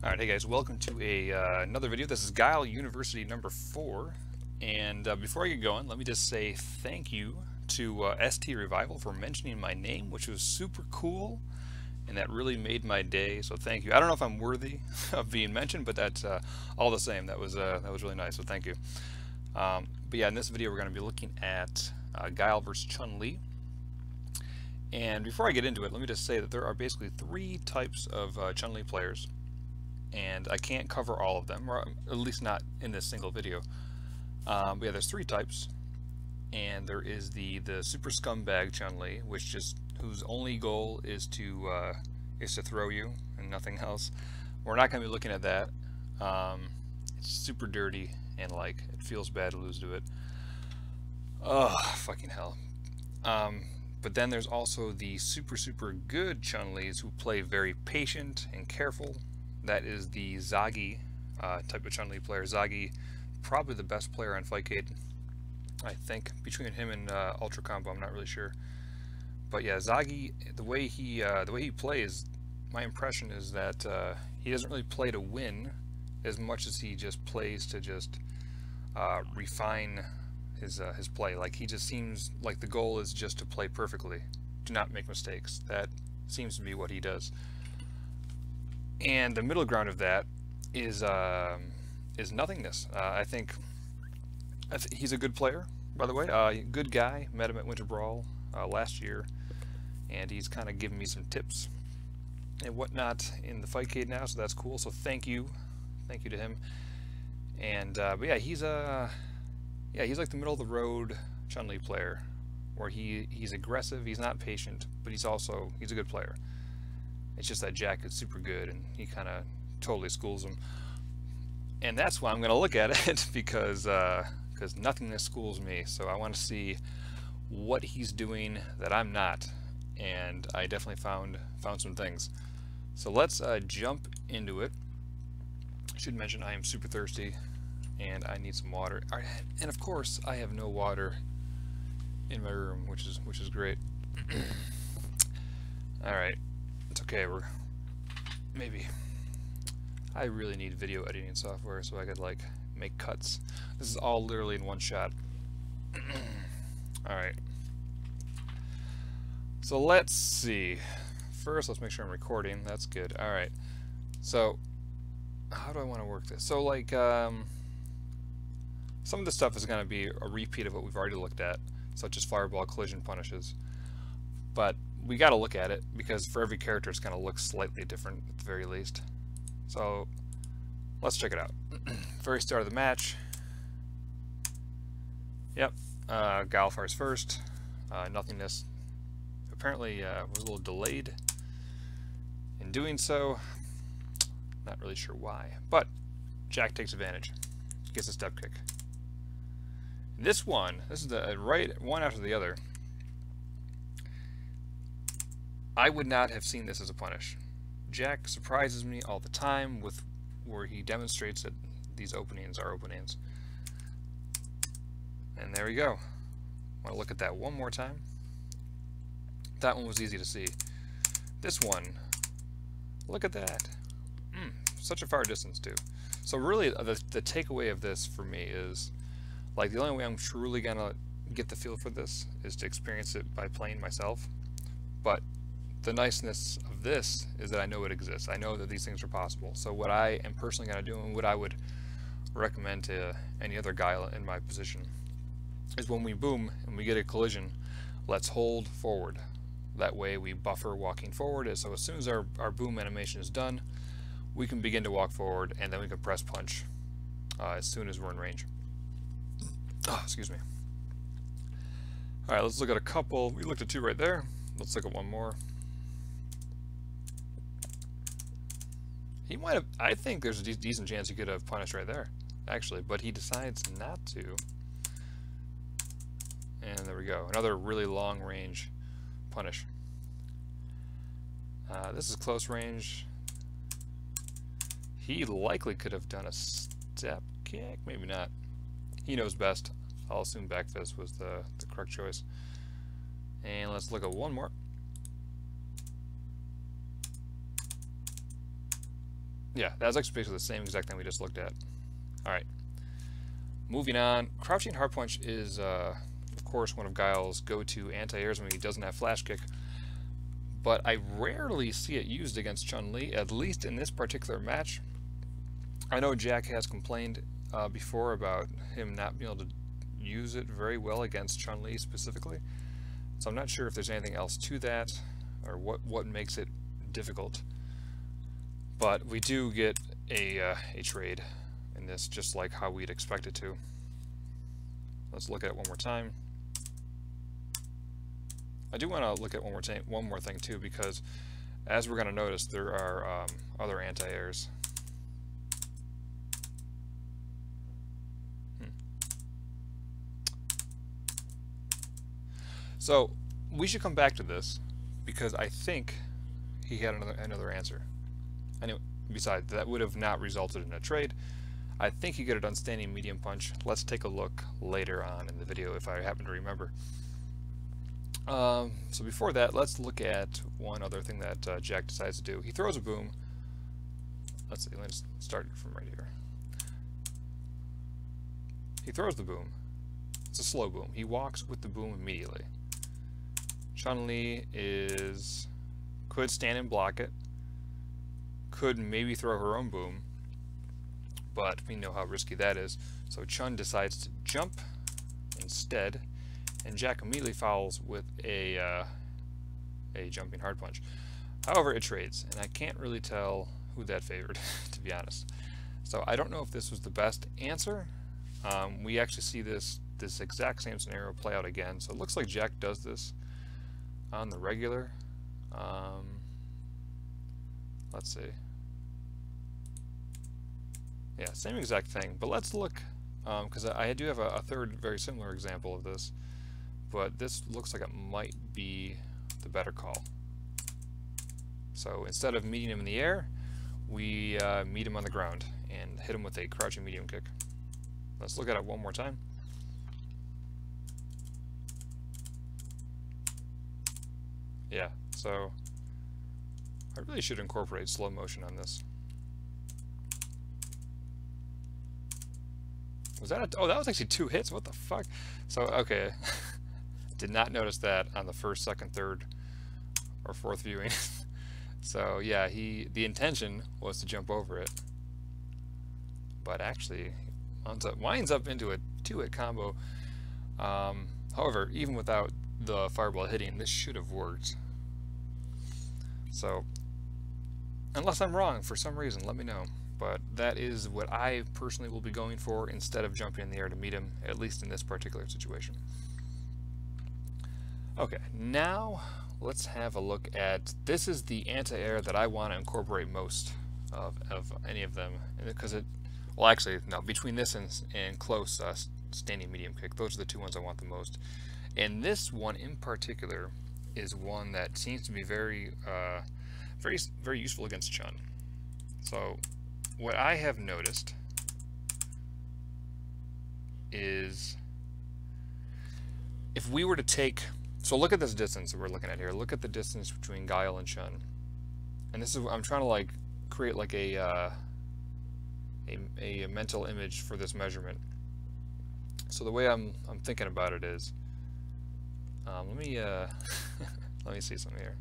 Alright, hey guys, welcome to another video. This is Guile University number 4, and before I get going, let me just say thank you to ST Revival for mentioning my name, which was super cool, and that really made my day, so thank you. I don't know if I'm worthy of being mentioned, but that's all the same. That was really nice, so thank you. But yeah, in this video we're going to be looking at Guile versus Chun Li. And before I get into it, let me just say that there are basically 3 types of Chun Li players. And I can't cover all of them, or at least not in this single video. But yeah, there's 3 types, and there is the super scumbag Chun Li, whose only goal is to throw you and nothing else. We're not going to be looking at that. It's super dirty, and like it feels bad to lose to it. Oh, fucking hell. But then there's also the super good Chun Lis who play very patient and careful. That is the Zagi type of Chun Li player. Zagi, probably the best player on Fightcade, I think. Between him and Ultra Combo, I'm not really sure. But yeah, Zagi, the way he plays, my impression is that he doesn't really play to win as much as he just plays to just refine his play. Like, he just seems like the goal is just to play perfectly, do not make mistakes. That seems to be what he does. And the middle ground of that is nothingness. I think he's a good player, by the way. Good guy. Met him at Winter Brawl last year, and he's kind of giving me some tips and whatnot in the Fightcade now, so that's cool. So thank you to him. And but yeah, he's like the middle of the road Chun Li player, where he's aggressive. He's not patient, but he's a good player. It's just that Jack is super good, and he kind of totally schools him. And that's why I'm going to look at it, because nothingness schools me. So I want to see what he's doing that I'm not. And I definitely found some things. So let's jump into it. I should mention I am super thirsty, and I need some water. And of course, I have no water in my room, which is great. All right. It's okay, I really need video editing software so I could like make cuts. This is all literally in one shot. Alright. So let's see. First, let's make sure I'm recording. That's good. Alright. So, how do I want to work this? So like, some of the stuff is going to be a repeat of what we've already looked at, such as fireball, collision punishes. But we got to look at it, because for every character it's going to look slightly different at the very least. So let's check it out. Very start of the match. Yep, Guile fires first. Nothingness apparently was a little delayed in doing so. Not really sure why, but Jack takes advantage. Gets a step kick. This is the right one after the other. I would not have seen this as a punish. Jack surprises me all the time with where he demonstrates that these openings are openings. And there we go. I want to look at that one more time. That one was easy to see. This one, look at that. Such a far distance too. So really the takeaway of this for me is, like, the only way I'm truly gonna get the feel for this is to experience it by playing myself. But the niceness of this is that I know it exists. I know that these things are possible. So what I am personally going to do, and what I would recommend to any other guy in my position, is when we boom and we get a collision, let's hold forward. That way we buffer walking forward. So as soon as our boom animation is done, we can begin to walk forward, and then we can press punch as soon as we're in range. Oh, excuse me. Alright, let's look at a couple. We looked at 2 right there. Let's look at one more. He might have, I think there's a decent chance he could have punished right there, actually, but he decides not to. And there we go. Another really long range punish. This is close range. He likely could have done a step kick, maybe not. He knows best. I'll assume back fist was the correct choice. And let's look at one more. Yeah, that's actually basically the same exact thing we just looked at. Alright. Moving on. Crouching hard punch is, of course, one of Guile's go-to anti-airs when he doesn't have flash kick. But I rarely see it used against Chun Li, at least in this particular match. I know Jack has complained before about him not being able to use it very well against Chun Li specifically. So I'm not sure if there's anything else to that, or what makes it difficult. But we do get a trade in this, just like how we'd expect it to. Let's look at it one more time. I do want to look at one more thing too, because as we're going to notice, there are other anti-airs. So we should come back to this, because I think he had another answer. Anyway, besides, that would have not resulted in a trade. I think he could have done standing medium punch. Let's take a look later on in the video if I happen to remember. So before that, let's look at one other thing that Jack decides to do. He throws a boom. Let's see, let's start from right here. He throws the boom. It's a slow boom. He walks with the boom immediately. Chun Li could stand and block it, could maybe throw her own boom, but we know how risky that is. So Chun decides to jump instead, and Jack immediately fouls with a jumping hard punch. However, it trades, and I can't really tell who that favored, to be honest. So I don't know if this was the best answer. We actually see this exact same scenario play out again. So it looks like Jack does this on the regular. Let's see. Yeah, same exact thing. But let's look, because I do have a third very similar example of this. But this looks like it might be the better call. So instead of meeting him in the air, we meet him on the ground and hit him with a crouching medium kick. Let's look at it one more time. Yeah, so I really should incorporate slow motion on this. Was that oh, that was actually 2 hits? What the fuck? So, okay. Did not notice that on the first, second, third, or fourth viewing. So, yeah, the intention was to jump over it. But actually, winds up into a 2-hit combo. However, even without the fireball hitting, this should have worked. So, unless I'm wrong for some reason, let me know. But that is what I personally will be going for instead of jumping in the air to meet him, at least in this particular situation. Okay, now let's have a look at, this is the anti-air that I want to incorporate most of any of them, because it, well actually, no, between this and close standing medium kick, those are the 2 ones I want the most. And this one in particular is one that seems to be very useful against Chun. So what I have noticed is if we were to take, so look at this distance that we're looking at here. Look at the distance between Guile and Chun. And this is, I'm trying to like create like a mental image for this measurement. So the way I'm thinking about it is, let me let me see something here.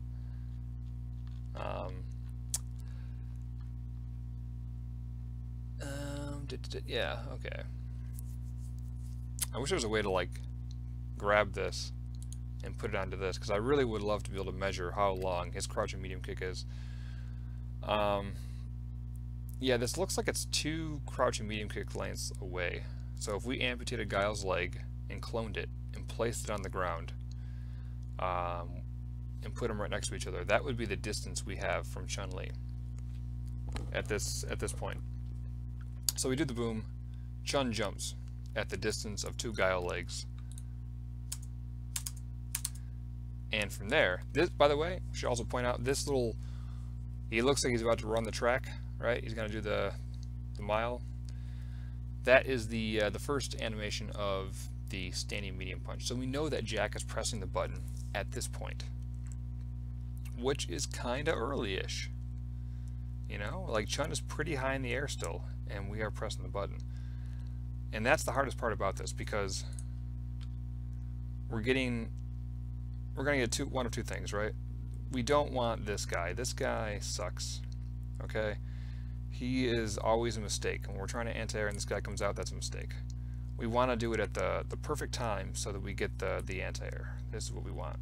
Yeah, okay. I wish there was a way to like grab this and put it onto this, because I really would love to be able to measure how long his crouching medium kick is. Yeah, this looks like it's 2 crouching medium kick lengths away. So if we amputated Guile's leg and cloned it and placed it on the ground, and put them right next to each other, that would be the distance we have from Chun Li at this point. So we do the boom, Chun jumps at the distance of 2 Guile legs. And from there, this, by the way, I should also point out, this little, he looks like he's about to run the track, right? He's going to do the mile. That is the first animation of the standing medium punch. So we know that Jack is pressing the button at this point, which is kind of early-ish You know, like Chun is pretty high in the air still, and we are pressing the button. And that's the hardest part about this, because we're gonna get one of two things, right? We don't want this guy. This guy sucks. Okay? He is always a mistake. When we're trying to anti-air and this guy comes out, that's a mistake. We want to do it at the perfect time so that we get the anti-air. This is what we want.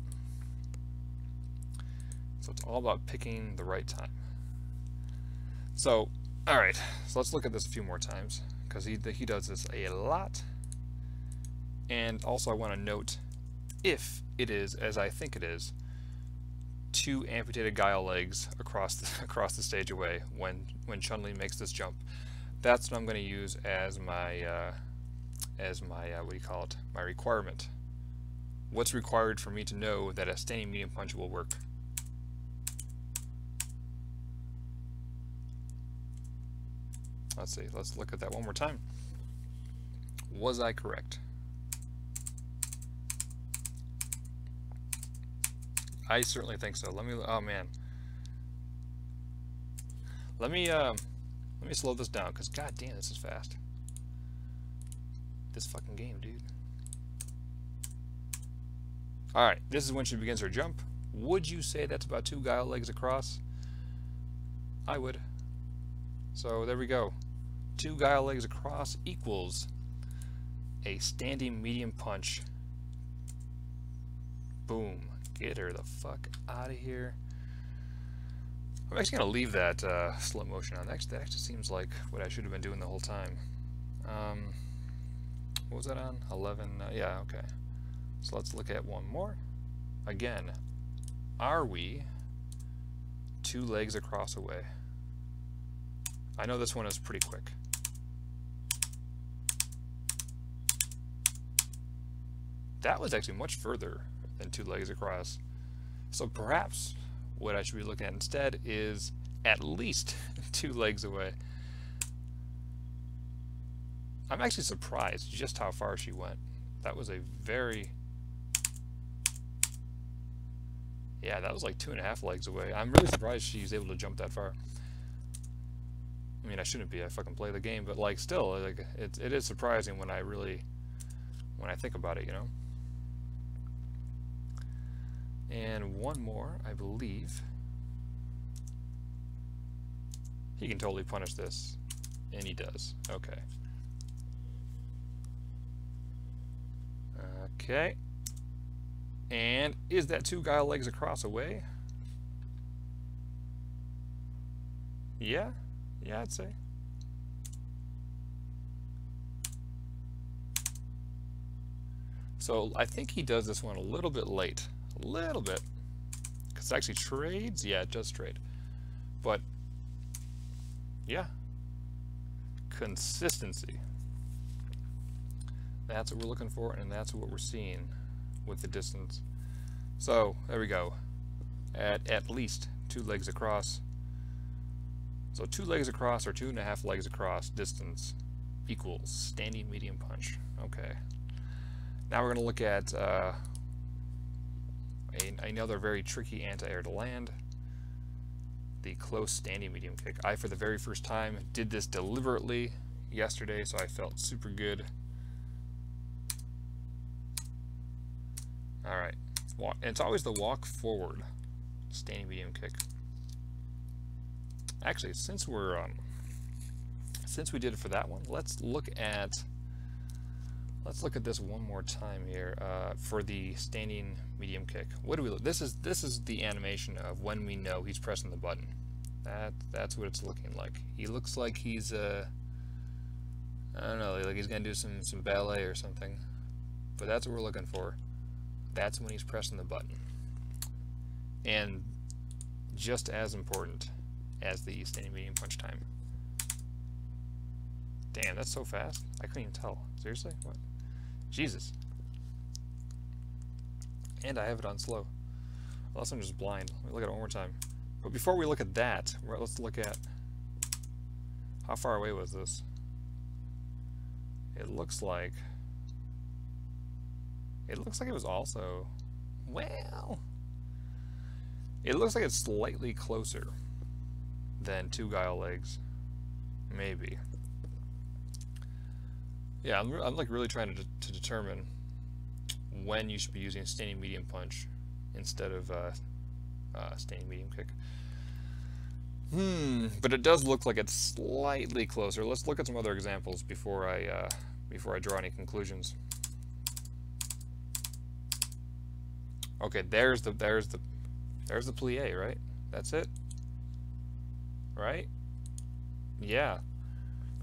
So it's all about picking the right time. So, alright, so let's look at this a few more times, because he does this a lot. And also I want to note, if it is, as I think it is, 2 amputated Guile legs across the stage away when Chun Li makes this jump. That's what I'm going to use as my what do you call it? My requirement. What's required for me to know that a standing medium punch will work? Let's see. Let's look at that one more time. Was I correct? I certainly think so. Let me. Oh man. Let me slow this down, because god damn, this is fast. This fucking game, dude. Alright, this is when she begins her jump. Would you say that's about 2 Guile legs across? I would. So there we go. 2 Guile legs across equals a standing medium punch. Boom. Get her the fuck out of here. I'm actually going to leave that slow motion on. That actually seems like what I should have been doing the whole time. What was that on? 11? Yeah, okay. So let's look at one more. Again, are we 2 legs across away? I know this one is pretty quick. That was actually much further than 2 legs across. So perhaps what I should be looking at instead is at least 2 legs away. I'm actually surprised just how far she went. That was a very... Yeah, that was like 2.5 legs away. I'm really surprised she's able to jump that far. I mean, I shouldn't be. I fucking play the game, but like still, like it is surprising when I think about it, you know. And one more, I believe. He can totally punish this, and he does. Okay. Okay. And is that 2 Guile legs across away? Yeah. Yeah, I'd say. So I think he does this one a little bit late. A little bit. Because it actually trades? Yeah, it does trade. But, yeah. Consistency. That's what we're looking for, and that's what we're seeing with the distance. So, there we go. At least 2 legs across. So 2 legs across or 2.5 legs across distance equals standing medium punch. Okay. Now we're going to look at another very tricky anti-air to land. The close standing medium kick. I, for the very first time, did this deliberately yesterday, so I felt super good. Alright. And it's always the walk forward standing medium kick. Actually, since we did it for that one, let's look at this one more time here for the standing medium kick. What do we look? This is the animation of when we know he's pressing the button. That's what it's looking like. He looks like he's I don't know, like he's gonna do some ballet or something. But that's what we're looking for. That's when he's pressing the button. And just as important as the standing medium punch time. Damn, that's so fast. I couldn't even tell. Seriously? What? Jesus. And I have it on slow. Unless I'm just blind. Let me look at it one more time. But before we look at that, let's look at how far away was this? It looks like it was also, well, it looks like it's slightly closer. than 2 guile legs. Maybe. Yeah, I'm like really trying to determine when you should be using standing medium punch instead of standing medium kick. But it does look like it's slightly closer. Let's look at some other examples before I draw any conclusions. Okay, there's the plie, right? That's it. Right? Yeah.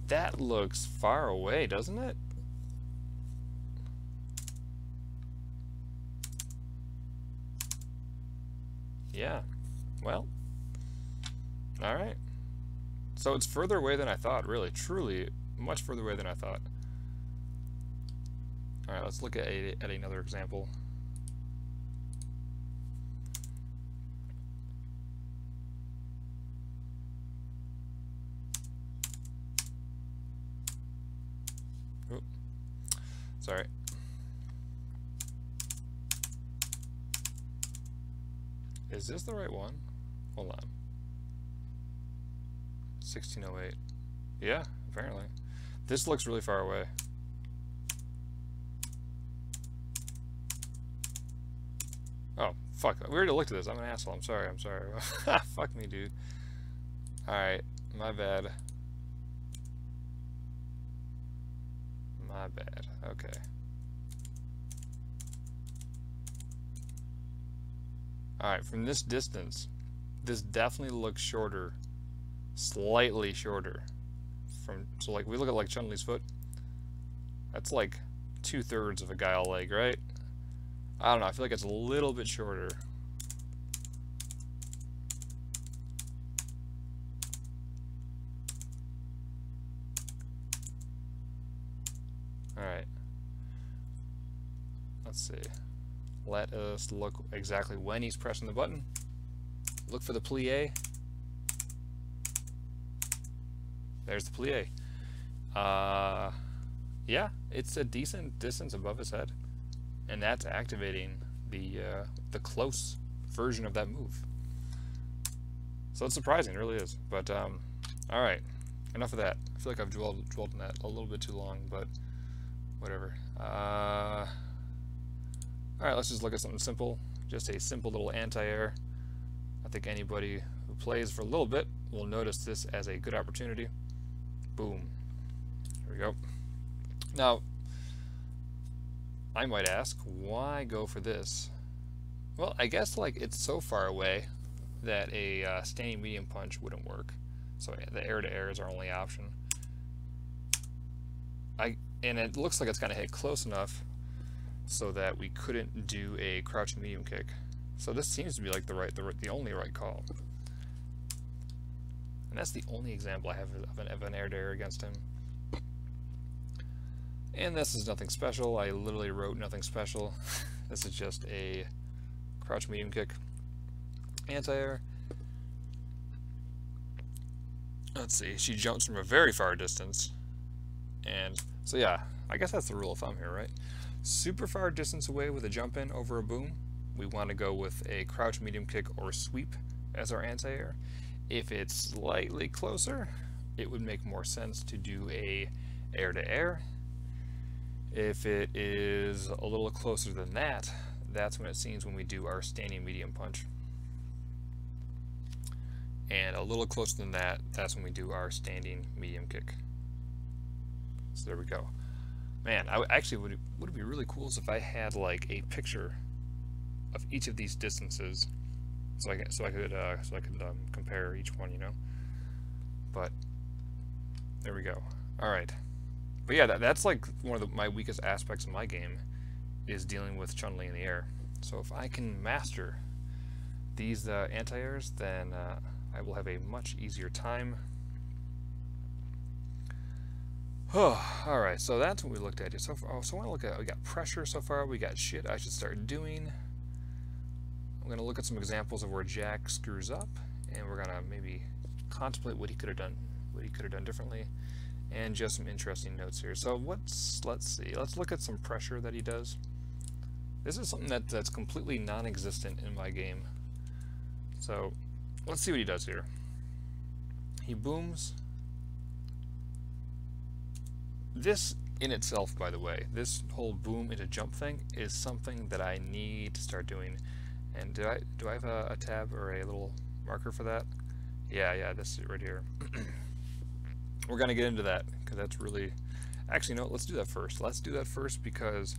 That looks far away, doesn't it? Yeah. Well. Alright. So it's further away than I thought, really. Truly, much further away than I thought. Alright, let's look at another example. Oop. Sorry. Is this the right one? Hold on. 1608. Yeah, apparently. This looks really far away. Oh, fuck. We already looked at this. I'm an asshole. I'm sorry. Fuck me, dude. Alright. My bad. My bad. Okay. Alright, from this distance, this definitely looks shorter. Slightly shorter. So like, we look at like Chun Li's foot. That's like 2/3 of a guile leg, right? I don't know, I feel like it's a little bit shorter. Alright. Let's see. Let us look exactly when he's pressing the button. Look for the plie. There's the plie. Yeah, it's a decent distance above his head. And that's activating the close version of that move. So it's surprising, it really is. But, alright, enough of that. I feel like I've dwelled on that a little bit too long, but whatever. Alright, let's just look at something simple. Just a simple little anti-air. I think anybody who plays for a little bit will notice this as a good opportunity. Boom. There we go. Now, I might ask, why go for this? Well, I guess like it's so far away that a standing medium punch wouldn't work. So the air-to-air is our only option. And it looks like it's kind of hit close enough so that we couldn't do a crouching medium kick. So this seems to be like the only right call. And that's the only example I have of an air-to-air against him. And this is nothing special. I literally wrote nothing special. This is just a crouch medium kick anti-air. Let's see, she jumps from a very far distance. And so yeah, I guess that's the rule of thumb here, right? Super far distance away with a jump in over a boom, we want to go with a crouch medium kick or sweep as our anti-air. If it's slightly closer, it would make more sense to do a air-to-air. If it is a little closer than that, that's when it seems when we do our standing medium punch. And a little closer than that, that's when we do our standing medium kick. So there we go. Man, actually would it be really cool is if I had like a picture of each of these distances, so I could compare each one, you know. But there we go. All right. But yeah, that's like one of my weakest aspects of my game is dealing with Chun Li in the air. So if I can master these anti-airs, then I will have a much easier time. Oh, all right, so that's what we looked at here so far. So I want to look at, we got pressure so far, we got shit I should start doing. I'm going to look at some examples of where Jack screws up, and we're going to maybe contemplate what he could have done differently, and just some interesting notes here. So let's see, let's look at some pressure that he does. This is something that's completely non-existent in my game. So let's see what he does here. he booms. This in itself, by the way, this whole boom into jump thing is something that I need to start doing. And do I have a tab or a little marker for that? Yeah, this is right here. We're gonna get into that because that's really, actually no, let's do that first. Let's do that first because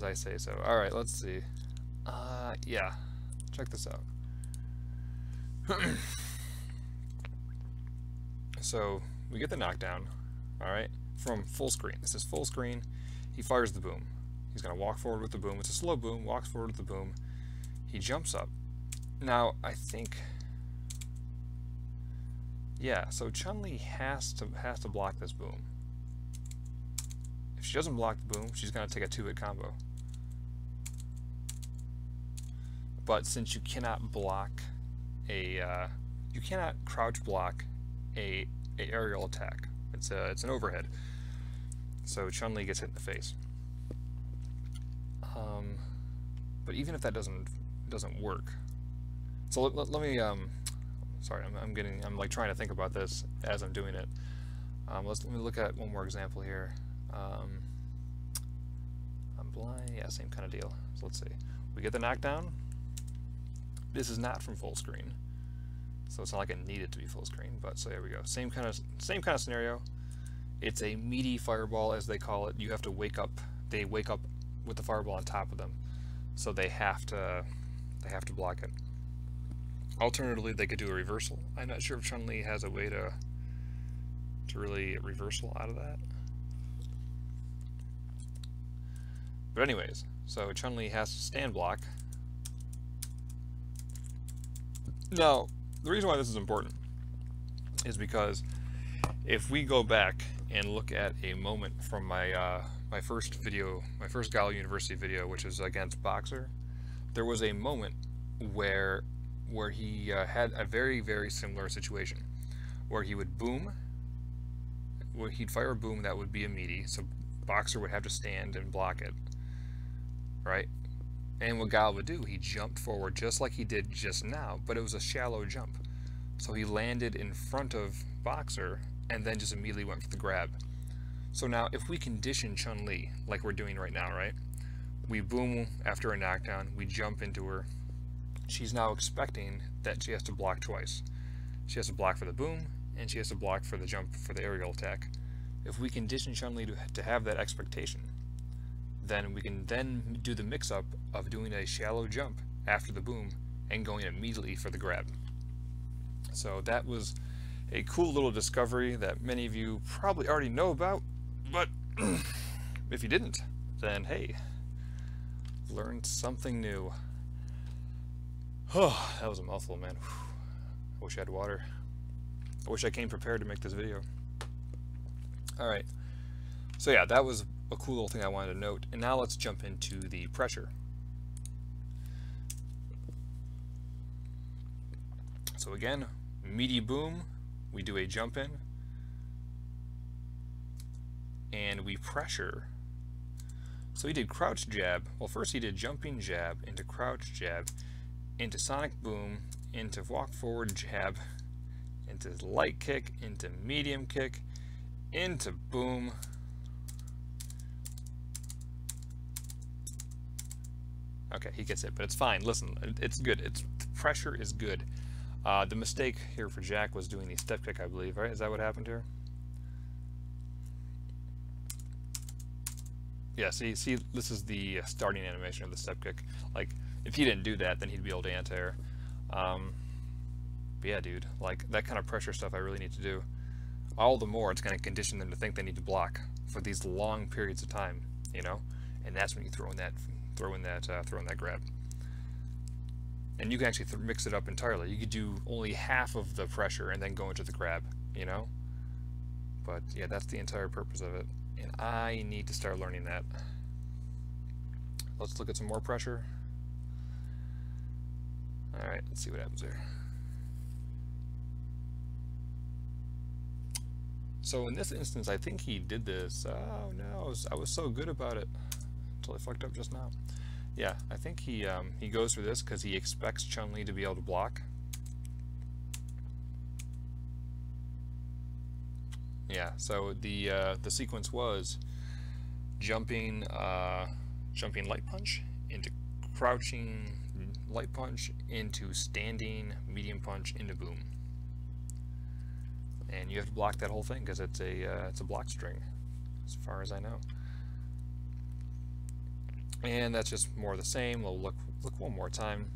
I say so. All right, let's see. Yeah, check this out. So we get the knockdown, all right, from full screen. This is full screen. He fires the boom. He's gonna walk forward with the boom. It's a slow boom. Walks forward with the boom. He jumps up. Now I think, yeah. So Chun Li has to block this boom. If she doesn't block the boom, she's gonna take a 2-hit combo. But since you cannot block you cannot crouch block a aerial attack. It's an overhead. So Chun Li gets hit in the face. But even if that doesn't work, so let me sorry, I'm like trying to think about this as I'm doing it. Let me look at one more example here. I'm blind. Yeah, same kind of deal. So let's see. We get the knockdown. This is not from full screen, so it's not like it needed to be full screen. But so there we go. Same kind of scenario. It's a meaty fireball, as they call it. You have to wake up. They wake up with the fireball on top of them, so they have to block it. Alternatively, they could do a reversal. I'm not sure if Chun Li has a way to really reversal out of that. But anyways, so Chun Li has to stand block. Now, the reason why this is important is because if we go back and look at a moment from my my first video, my first Guile University video, which is against Boxer, there was a moment where he had a very, very similar situation, where he would boom, where he'd fire a boom that would be a meaty, so Boxer would have to stand and block it, right? And what Guile would do, he jumped forward just like he did just now, but it was a shallow jump. So he landed in front of Boxer and then just immediately went for the grab. So now if we condition Chun Li like we're doing right now, right? We boom after a knockdown, we jump into her. She's now expecting that she has to block twice. She has to block for the boom, and she has to block for the jump for the aerial attack. If we condition Chun Li to have that expectation, then we can then do the mix-up of doing a shallow jump after the boom and going immediately for the grab. So that was a cool little discovery that many of you probably already know about, but if you didn't, then hey, learned something new. Oh, that was a mouthful, man. I wish I had water. I wish I came prepared to make this video. Alright, so yeah, that was a cool little thing I wanted to note. And now let's jump into the pressure. So again, meaty boom, we do a jump in, and we pressure. So he did crouch jab. Well, first he did jumping jab into crouch jab, into sonic boom, into walk forward jab, into light kick, into medium kick, into boom. Okay, he gets it, but it's fine. Listen, it's good. The pressure is good. The mistake here for Jack was doing the step kick, I believe, right? Is that what happened here? Yeah, see, this is the starting animation of the step kick. Like, if he didn't do that, then he'd be able to anti-air. But yeah, dude, like, that kind of pressure stuff I really need to do. All the more it's going to condition them to think they need to block for these long periods of time, you know? And that's when you throw in that grab. And you can actually mix it up entirely. You could do only half of the pressure and then go into the grab, you know? But yeah, that's the entire purpose of it. And I need to start learning that. Let's look at some more pressure. Alright, let's see what happens there. So in this instance, I think he did this. Oh no, I was so good about it until I fucked up just now. Yeah, I think he goes for this because he expects Chun Li to be able to block. Yeah, so the sequence was jumping jumping light punch into crouching light punch into standing medium punch into boom, and you have to block that whole thing because it's a block string, as far as I know. And that's just more of the same. We'll look one more time.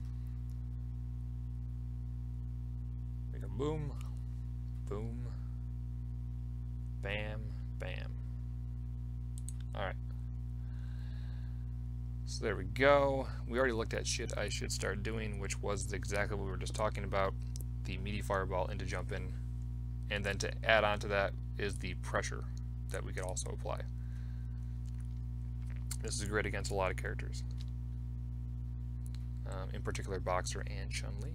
We go boom, boom, bam, bam. All right. So there we go. We already looked at shit I should start doing, which was exactly what we were just talking about, the meaty fireball into jump in. And then to add on to that is the pressure that we could also apply. This is great against a lot of characters, in particular Boxer and Chun Li.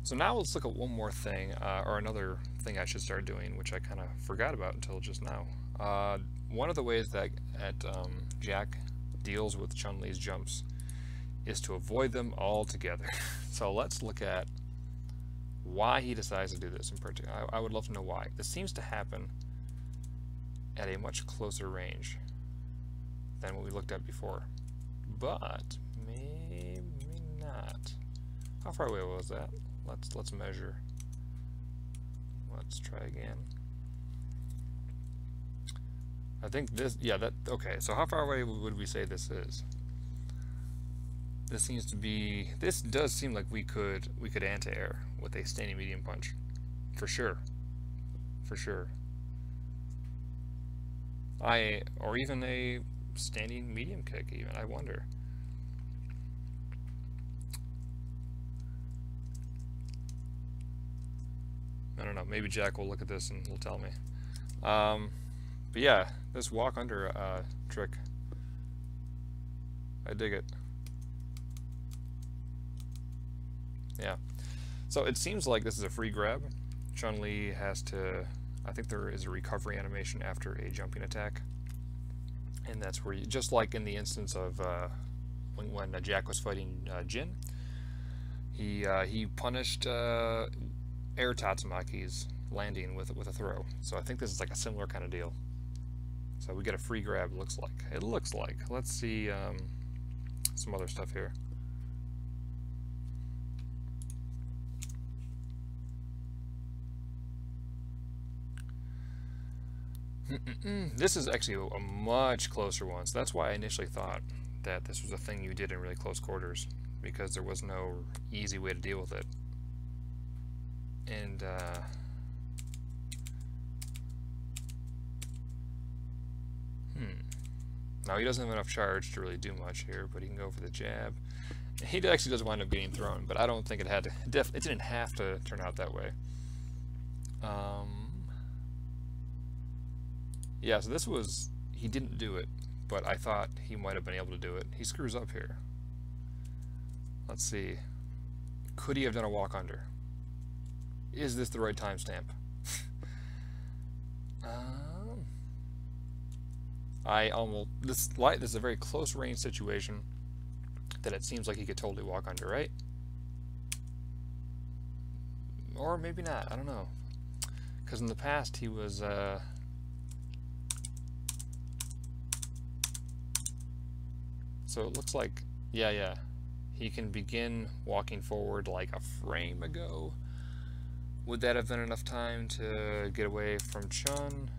So now let's look at one more thing, or another thing I should start doing, which I kind of forgot about until just now. One of the ways that Jack deals with Chun Li's jumps is to avoid them altogether. So let's look at why he decides to do this in particular. I would love to know why. This seems to happen at a much closer range than what we looked at before, but maybe not. How far away was that? Let's measure. Let's try again. I think this, yeah, that, okay, so how far away would we say this is? This seems to be, this does seem like we could anti-air with a standing medium punch. For sure. For sure. Or even a standing medium kick even, I wonder. I don't know, maybe Jack will look at this and will tell me. But yeah, this walk under trick, I dig it. Yeah, so it seems like this is a free grab. Chun Li has to, I think there is a recovery animation after a jumping attack, and that's where you, just like in the instance of when Jack was fighting Jin, he punished air Tatsumaki's landing with a throw. So I think this is like a similar kind of deal. So we get a free grab. It looks like. Let's see some other stuff here. This is actually a much closer one, so that's why I initially thought that this was a thing you did in really close quarters, because there was no easy way to deal with it. And now he doesn't have enough charge to really do much here, but he can go for the jab. He actually does wind up getting thrown, but I don't think it had to, it didn't have to turn out that way. Yeah, so this was, he didn't do it, but I thought he might have been able to do it. He screws up here. Let's see. Could he have done a walk under? Is this the right timestamp? This is a very close range situation that it seems like he could totally walk under, right? Or maybe not, I don't know. Because in the past he was, so it looks like, yeah, he can begin walking forward like a frame ago. Would that have been enough time to get away from Chun?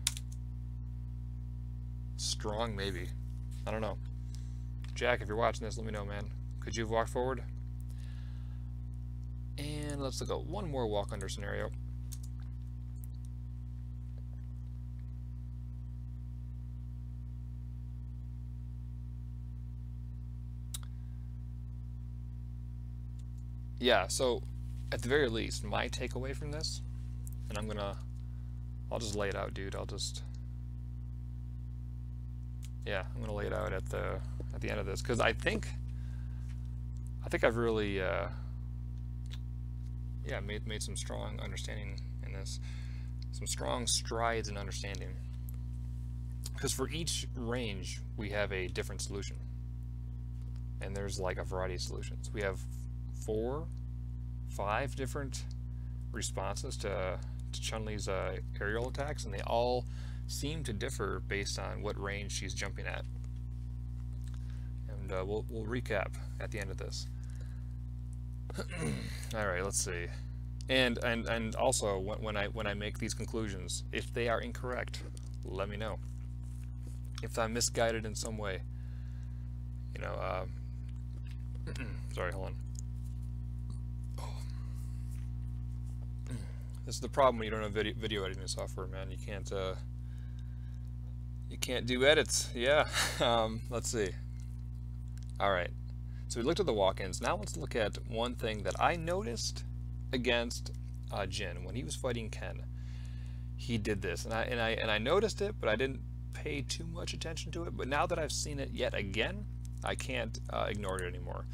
Strong, maybe. I don't know. Jack, if you're watching this, let me know, man. Could you have walked forward? And let's look at one more walk under scenario. Yeah, so at the very least, my takeaway from this, and I'll just lay it out, dude. I'm gonna lay it out at the end of this, because I think I've really made some strong understanding in this, some strong strides in understanding, because for each range we have a different solution, and there's like a variety of solutions. We have 4, 5 different responses to Chun Li's aerial attacks, and they all seem to differ based on what range she's jumping at. And we'll recap at the end of this. All right, let's see. And also when I make these conclusions, if they are incorrect, let me know. If I'm misguided in some way, you know. Sorry, hold on. This is the problem when you don't have video editing software, man. You can't do edits. Yeah. Let's see. All right. So we looked at the walk-ins. Now let's look at one thing that I noticed against Jin when he was fighting Ken. He did this, and I noticed it, but I didn't pay too much attention to it. But now that I've seen it yet again, I can't ignore it anymore.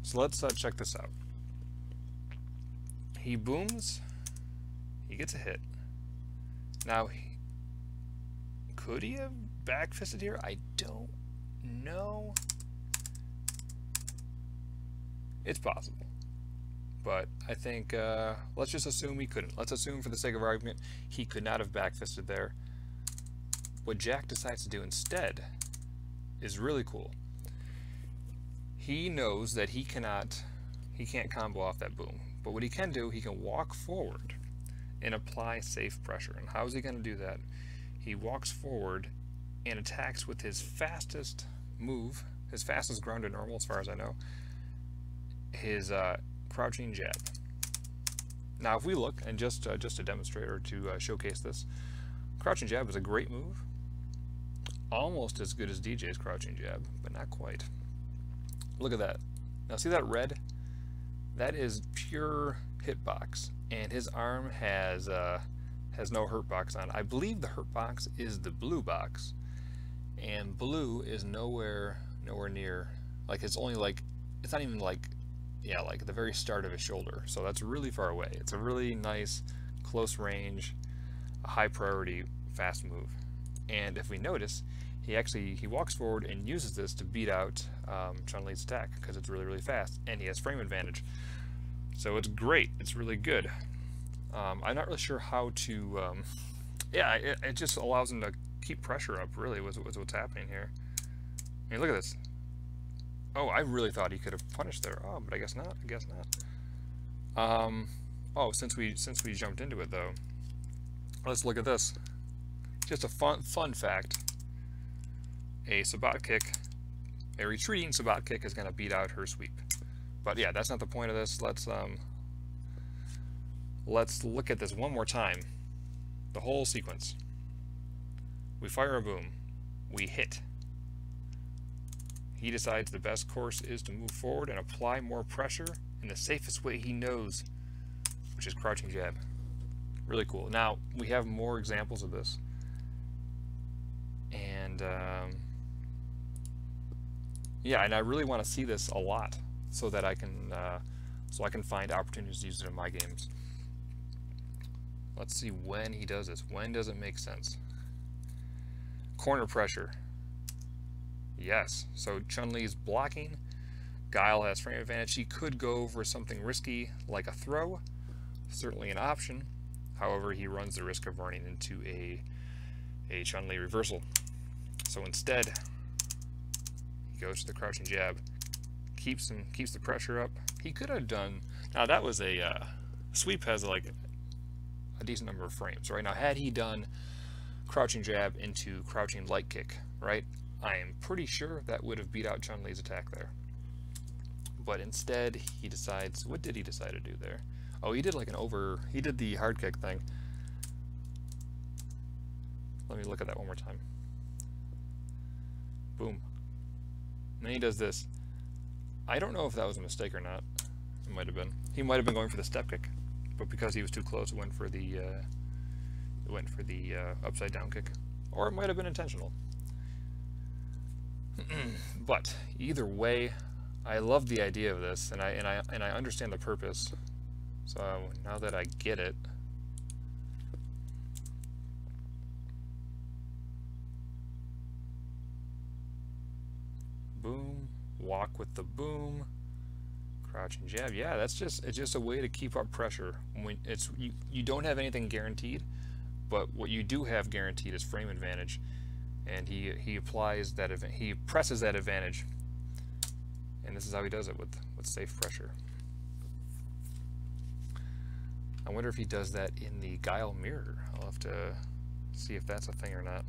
So let's check this out. He booms. He gets a hit. Now, could he have back-fisted here? I don't know. It's possible. But I think, let's just assume he couldn't. Let's assume, for the sake of argument, he could not have back-fisted there. What Jack decides to do instead is really cool. He knows that he can't combo off that boom. But what he can do, he can walk forward and apply safe pressure. And how is he going to do that? He walks forward and attacks with his fastest move, his fastest ground to normal as far as I know, his crouching jab. Now if we look, and just to demonstrate or to showcase this, crouching jab is a great move. Almost as good as DJ's crouching jab, but not quite. Look at that. Now see that red? That is pure hitbox, and his arm has no hurt box on. I believe the hurt box is the blue box, and blue is nowhere near, like it's only like, it's not even like, yeah, like the very start of his shoulder. So that's really far away. It's a really nice close range, high priority fast move. And if we notice, he walks forward and uses this to beat out Chun Li's attack because it's really fast, and he has frame advantage. So it's great. It's really good. I'm not really sure how to. Yeah, it just allows him to keep pressure up. Really, was what's happening here. I mean, look at this. Oh, I really thought he could have punished there. Oh, but I guess not. I guess not. Oh, since we jumped into it though, let's look at this. Just a fun fact. A Sabat kick, a retreating Sabat kick is going to beat out her sweep. But yeah, that's not the point of this. Let's look at this one more time. The whole sequence. We fire a boom. We hit. He decides the best course is to move forward and apply more pressure in the safest way he knows, which is crouching jab. Really cool. Now, we have more examples of this. And yeah, and I really want to see this a lot so that I can find opportunities to use it in my games. Let's see when he does this. When does it make sense? Corner pressure. Yes. So Chun Li's blocking. Guile has frame advantage. He could go for something risky like a throw. Certainly an option. However, he runs the risk of running into a Chun Li reversal. So instead, he goes to the crouching jab, keeps the pressure up. He could have done. Now that was a sweep has like a decent number of frames, right? Now had he done crouching jab into crouching light kick, right? I am pretty sure that would have beat out Chun Li's attack there. But instead, he decides. What did he decide to do there? Oh, he did like he did the hard kick thing. Let me look at that one more time. Boom. And then he does this. I don't know if that was a mistake or not. It might have been. He might have been going for the step kick, but because he was too close, it went for the upside down kick, or it might have been intentional. But either way, I love the idea of this, and I understand the purpose. So now that I get it, boom, walk with the boom, Crouching jab. Yeah, it's just a way to keep up pressure when you don't have anything guaranteed, but what you do have guaranteed is frame advantage, and he applies that he presses that advantage, and this is how he does it with safe pressure. I wonder if he does that in the Guile mirror. I'll have to see if that's a thing or not.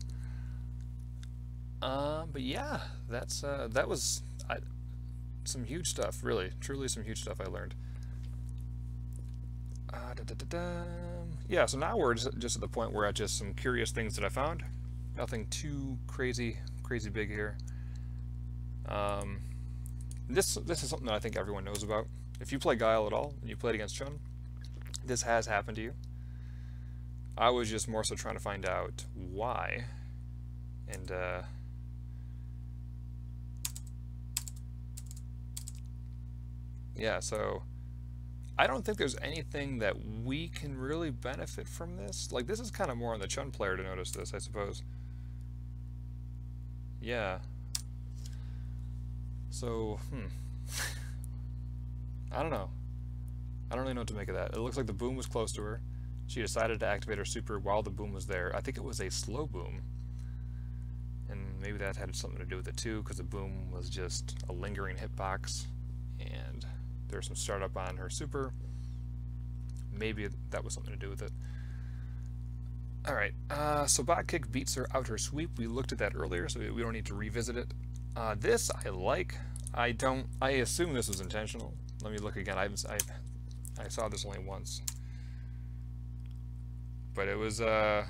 But yeah, that was some huge stuff, really, truly some huge stuff I learned. Yeah, so now we're just at the point where I just some curious things that I found. Nothing too crazy big here. This is something that I think everyone knows about. If you play Guile at all and you played against Chun, this has happened to you. I was just more so trying to find out why, and yeah, so I don't think there's anything that we can really benefit from this. Like, this is kind of more on the Chun player to notice this, I suppose. Yeah. So, I don't know. I don't really know what to make of that. It looks like the boom was close to her. She decided to activate her super while the boom was there. I think it was a slow boom. And maybe that had something to do with it too, because the boom was just a lingering hitbox. And there's some startup on her super. Maybe that was something to do with it. Alright, so bot kick beats her out her sweep. We looked at that earlier, so we don't need to revisit it. This I like. I assume this was intentional. Let me look again. I saw this only once. But it was, I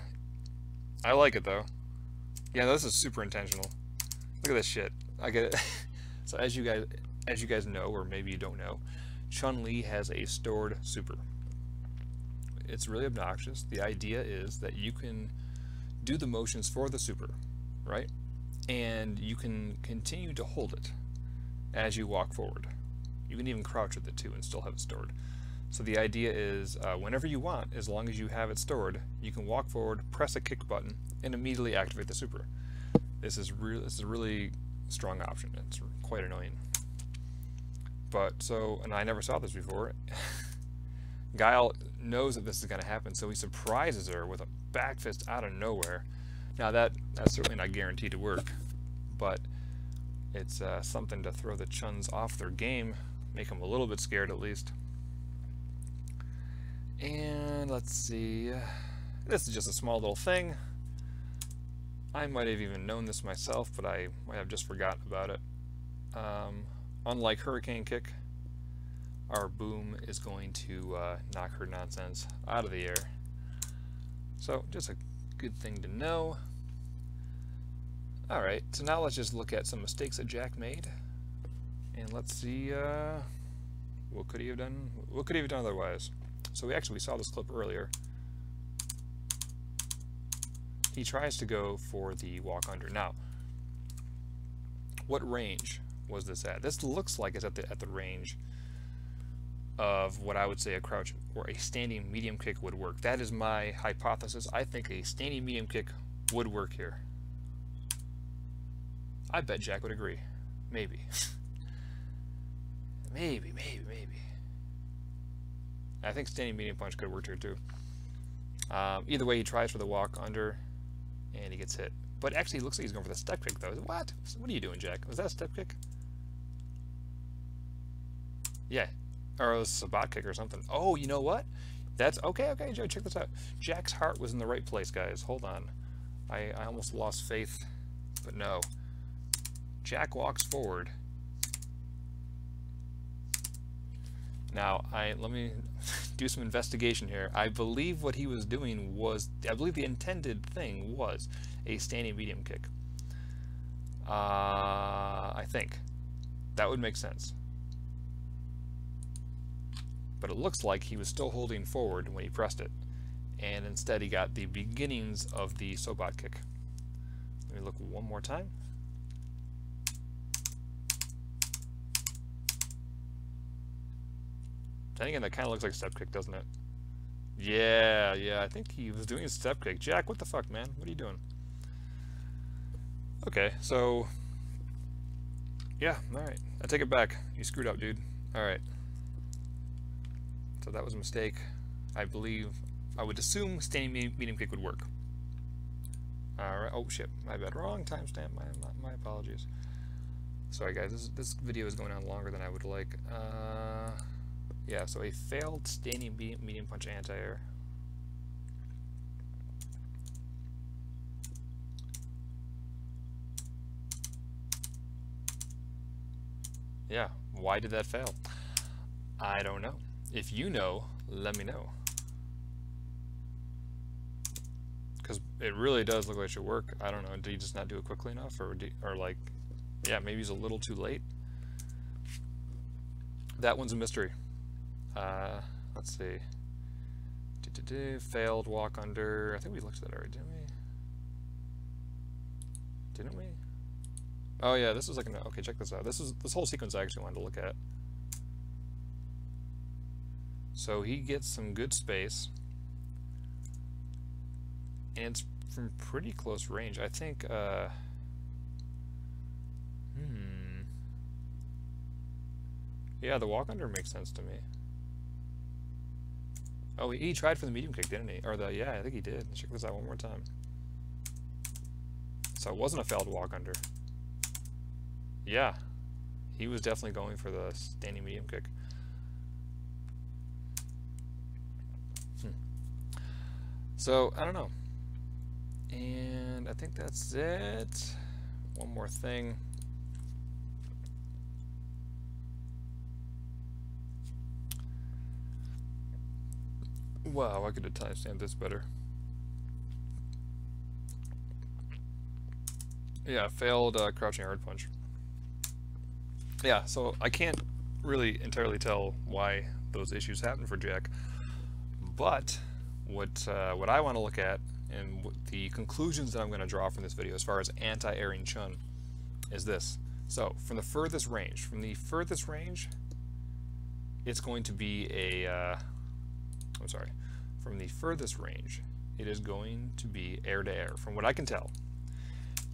like it though. Yeah, this is super intentional. Look at this shit. I get it. So as you guys know, or maybe you don't know, Chun Li has a stored super. It's really obnoxious. The idea is that you can do the motions for the super, right? And you can continue to hold it as you walk forward. You can even crouch with it too and still have it stored. So the idea is whenever you want, as long as you have it stored, you can walk forward, press a kick button, and immediately activate the super. This is a really strong option. It's quite annoying. But so, and I never saw this before. Guile knows that this is going to happen, so he surprises her with a back fist out of nowhere. Now that's certainly not guaranteed to work, but it's something to throw the Chuns off their game, make them a little bit scared at least. And let's see, this is just a small little thing. I might have even known this myself, but I might have just forgotten about it. Unlike Hurricane Kick, our boom is going to knock her nonsense out of the air. So just a good thing to know. Alright, so now let's just look at some mistakes that Jack made. And let's see, what could he have done? What could he have done otherwise? So we saw this clip earlier. He tries to go for the walk under. Now, what range was this at? This looks like it's at the range of what I would say a crouch or a standing medium kick would work. That is my hypothesis. I think a standing medium kick would work here. I bet Jack would agree. Maybe. maybe. I think standing medium punch could work here too. Either way, he tries for the walk under, and he gets hit. But actually, it looks like he's going for the step kick, though. What? What are you doing, Jack? Was that a step kick? Yeah. Or it was a bot kick or something. Oh, you know what? That's... Okay, Joe, check this out. Jack's heart was in the right place, guys. Hold on. I almost lost faith, but no. Jack walks forward. Now, let me do some investigation here. I believe what he was doing was... I believe the intended thing was a standing medium kick. I think. That would make sense. But it looks like he was still holding forward when he pressed it. And instead he got the beginnings of the Sobot kick. Let me look one more time. Then again, that kind of looks like a step kick, doesn't it? Yeah, I think he was doing a step kick. Jack, what the fuck, man? What are you doing? Okay, so... Yeah, alright. I take it back. You screwed up, dude. Alright. So that was a mistake. I would assume standing medium kick would work. Alright, oh shit, my bad. Wrong timestamp, my apologies. Sorry guys, this video is going on longer than I would like. Yeah, so a failed standing medium punch anti-air. Yeah, why did that fail? I don't know. If you know, let me know. Because it really does look like it should work. I don't know, did he just not do it quickly enough? Or like, yeah, maybe he's a little too late. That one's a mystery. Let's see. Failed walk under. I think we looked at that already, didn't we? Didn't we? Oh yeah, this is like an, okay, check this out. This whole sequence I actually wanted to look at. So he gets some good space, and it's from pretty close range. I think. Yeah, the walk under makes sense to me. Oh, he tried for the medium kick, didn't he? Or the, yeah, I think he did. Let's check this out one more time. So it wasn't a failed walk under. Yeah, he was definitely going for the standing medium kick. So, I don't know. And I think that's it. One more thing. Wow, I could have timestamped this better. Yeah, failed crouching hard punch. Yeah, so I can't really entirely tell why those issues happen for Jack, but what I want to look at and the conclusions that I'm going to draw from this video as far as anti-airing Chun is this. So from the furthest range, it's going to be a from the furthest range, it is going to be air to air. From what I can tell,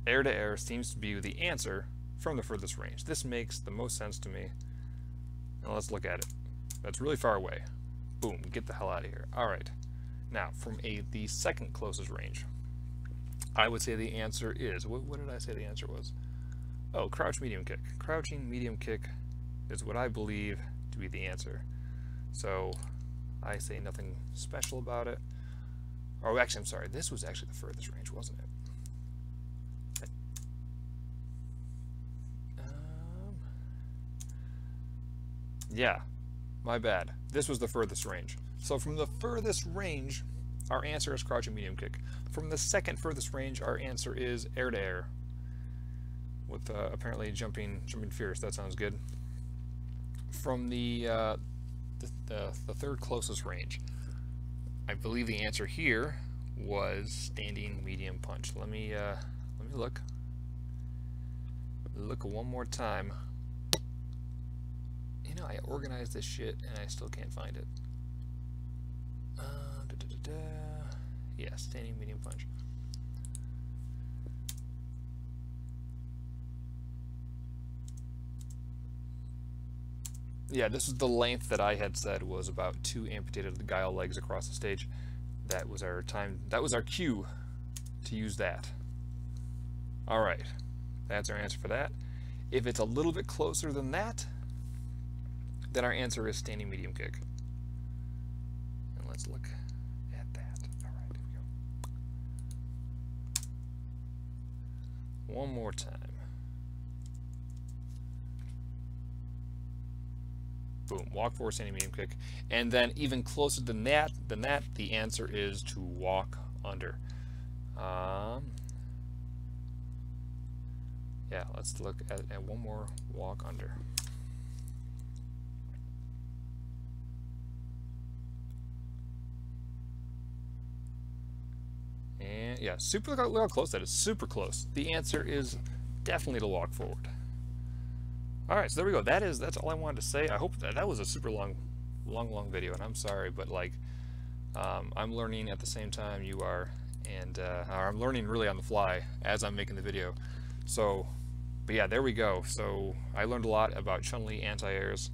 air to air seems to be the answer from the furthest range. This makes the most sense to me. Now let's look at it. That's really far away. Boom, get the hell out of here. Alright, now from the second closest range, I would say the answer is, what did I say the answer was? Oh, crouch medium kick. Crouching medium kick is what I believe to be the answer. So I say nothing special about it. Oh, actually, I'm sorry. This was actually the furthest range, wasn't it? Yeah, my bad. This was the furthest range. So from the furthest range, our answer is crouching medium kick. From the second furthest range, our answer is air to air, with apparently jumping fierce. That sounds good. From the third closest range, I believe the answer here was standing medium punch. Let me look one more time. You know, I organized this shit and I still can't find it. Yeah, standing medium punch. Yeah, this is the length that I had said was about 2 amputated Guile legs across the stage. That was our time. That was our cue to use that. All right, that's our answer for that. If it's a little bit closer than that, then our answer is standing medium kick. And let's look at that. All right, here we go. One more time. Boom, walk forward, standing medium kick. And then even closer than that, the answer is to walk under. Yeah, let's look at one more walk under. And yeah, look how close that is. Super close. The answer is definitely to walk forward. All right, so there we go. That's all I wanted to say. I hope that was a super long video, and I'm sorry, but like I'm learning at the same time you are, and I'm learning really on the fly as I'm making the video. So, but yeah, there we go. So I learned a lot about Chun Li anti-airs,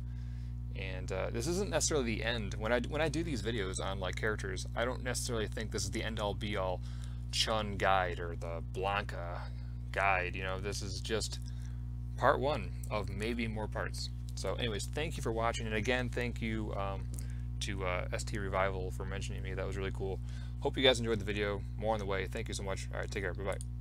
And this isn't necessarily the end. When I do these videos on like characters, I don't necessarily think this is the end all be all Chun guide or the Blanca guide. You know, this is just part one of maybe more parts. So anyways, thank you for watching, and again, thank you to ST Revival for mentioning me. That was really cool. Hope you guys enjoyed the video. More on the way. Thank you so much. All right, take care. Bye-bye.